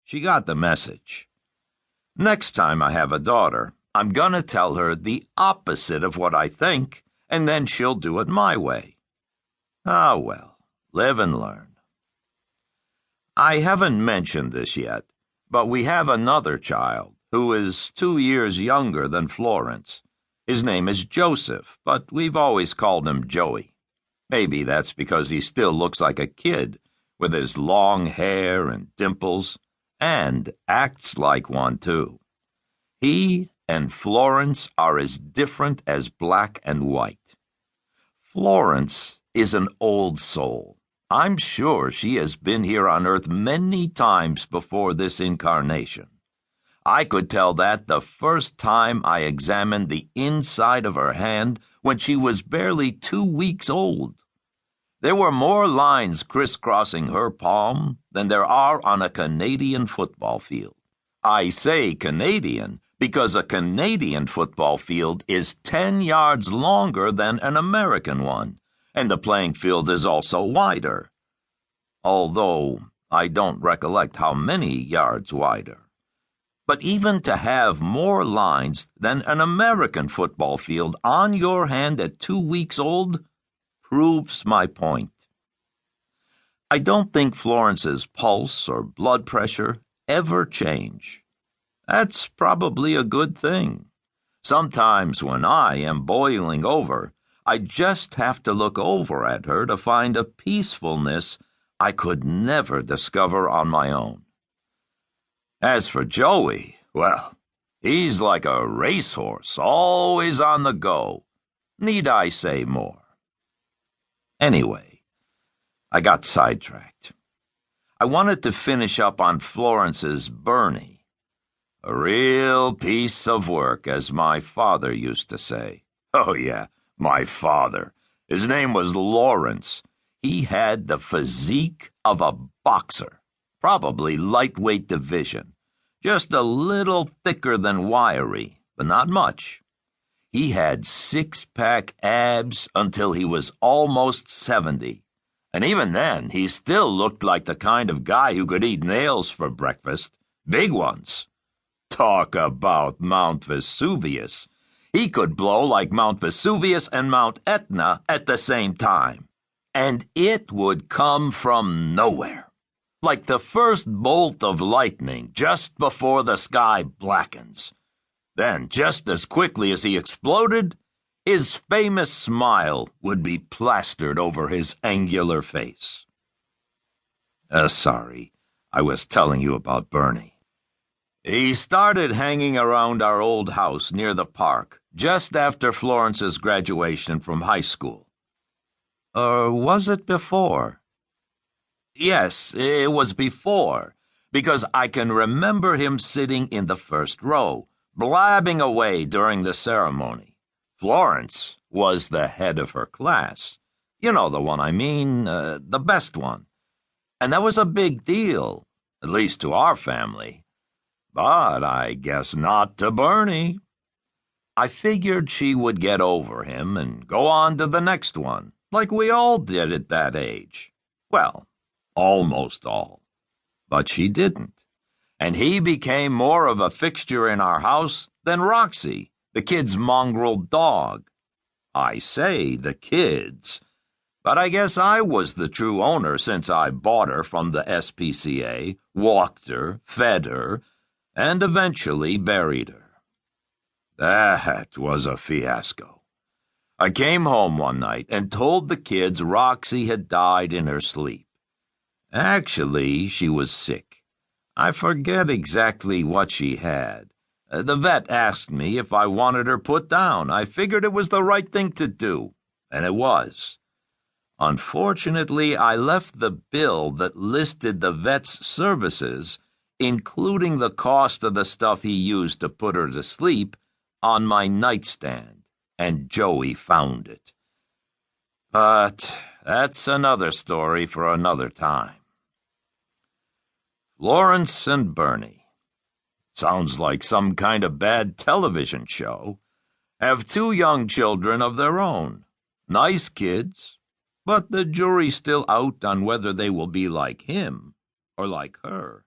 she got the message. Next time I have a daughter, I'm gonna tell her the opposite of what I think, and then she'll do it my way. Ah, well, live and learn. I haven't mentioned this yet, but we have another child who is 2 years younger than Florence. His name is Joseph, but we've always called him Joey. Maybe that's because he still looks like a kid, with his long hair and dimples, and acts like one, too. He and Florence are as different as black and white. Florence is an old soul. I'm sure she has been here on Earth many times before this incarnation. I could tell that the first time I examined the inside of her hand when she was barely 2 weeks old. There were more lines crisscrossing her palm than there are on a Canadian football field. I say Canadian because a Canadian football field is 10 yards longer than an American one, and the playing field is also wider. Although I don't recollect how many yards wider. But even to have more lines than an American football field on your hand at 2 weeks old proves my point. I don't think Florence's pulse or blood pressure ever change. That's probably a good thing. Sometimes when I am boiling over, I just have to look over at her to find a peacefulness I could never discover on my own. As for Joey, well, he's like a racehorse, always on the go. Need I say more? Anyway, I got sidetracked. I wanted to finish up on Florence's Bernie. A real piece of work, as my father used to say. Oh yeah, my father. His name was Lawrence. He had the physique of a boxer, probably lightweight division, just a little thicker than wiry, but not much. He had 6-pack abs until he was almost 70, and even then he still looked like the kind of guy who could eat nails for breakfast, big ones. Talk about Mount Vesuvius. He could blow like Mount Vesuvius and Mount Etna at the same time. And it would come from nowhere, like the first bolt of lightning just before the sky blackens. Then, just as quickly as he exploded, his famous smile would be plastered over his angular face. Sorry, I was telling you about Bernie. He started hanging around our old house near the park just after Florence's graduation from high school. Or was it before? Yes, it was before, because I can remember him sitting in the first row, blabbing away during the ceremony. Florence was the head of her class. You know the one I mean, the best one. And that was a big deal, at least to our family. But I guess not to Bernie. I figured she would get over him and go on to the next one, like we all did at that age. Well, almost all. But she didn't. And he became more of a fixture in our house than Roxy, the kid's mongrel dog. I say the kids, but I guess I was the true owner since I bought her from the SPCA, walked her, fed her, and eventually buried her. That was a fiasco. I came home one night and told the kids Roxy had died in her sleep. Actually, she was sick. I forget exactly what she had. The vet asked me if I wanted her put down. I figured it was the right thing to do, and it was. Unfortunately, I left the bill that listed the vet's services, including the cost of the stuff he used to put her to sleep, on my nightstand, and Joey found it. But that's another story for another time. Florence and Bernie. Sounds like some kind of bad television show. Have 2 young children of their own. Nice kids, but the jury's still out on whether they will be like him or like her.